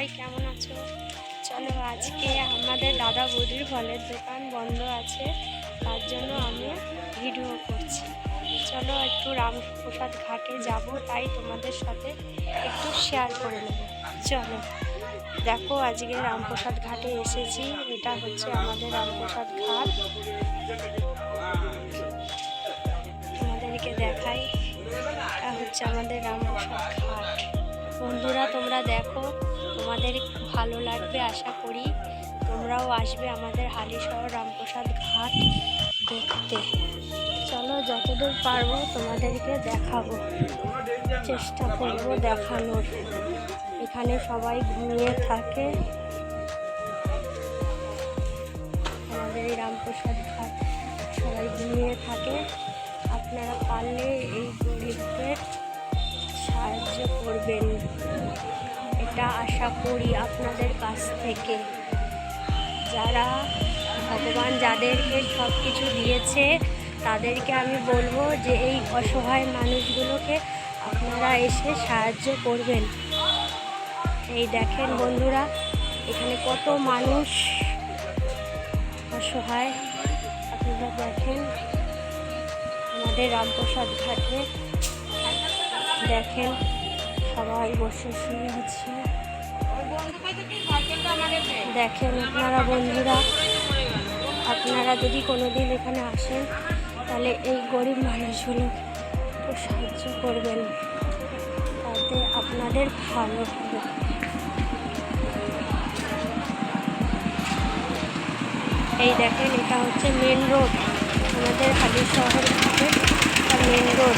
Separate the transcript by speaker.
Speaker 1: সবাই কেমন আছো? চলো আজকে আমাদের দাদা বৌদির ফলের দোকান বন্ধ আছে, তার জন্য আমি ভিডিও করছি। চলো একটু রামপ্রসাদ ঘাটে যাব, তাই তোমাদের সাথে একটু শেয়ার করে নেব। চলো দেখো, আজকে রামপ্রসাদ ঘাটে এসেছি। এটা হচ্ছে আমাদের রামপ্রসাদ ঘাট, তোমাদেরকে দেখাই। এটা হচ্ছে আমাদের রামপ্রসাদ ঘাট। বন্ধুরা তোমরা দেখো, তোমাদের ভালো লাগবে আশা করি। তোমরাও আসবে আমাদের হালিশহর রামপ্রসাদ ঘাট দেখতে। চলো যতদূর পারবো তোমাদেরকে দেখাবো, চেষ্টা করবো দেখানোর। এখানে সবাই ঘুমিয়ে থাকে। আমাদের এই রামপ্রসাদ ঘাট সবাই ঘুমিয়ে থাকে। আপনারা পারলে এই গরিবদের সাহায্য করবেন, এটা আশা করি আপনাদের কাছ থেকে। যারা ভগবান যাদেরকে সব কিছু দিয়েছে তাদেরকে আমি বলবো যে এই অসহায় মানুষগুলোকে আপনারা এসে সাহায্য করবেন। এই দেখেন বন্ধুরা, এখানে কত মানুষ অসহায়, আপনারা দেখেন। আমাদের রামপ্রসাদ ঘাটে দেখেন সবাই বসে শুয়ে আছে। দেখেন আপনারা বন্ধুরা, আপনারা যদি কোনোদিন এখানে আসেন তাহলে এই গরিব মানুষগুলোকে একটু সাহায্য করবেন, তাতে আপনাদের ভালো হবে। এই দেখেন, এটা হচ্ছে মেন রোড, আমাদের হালিশহর ঘাটের মেন রোড।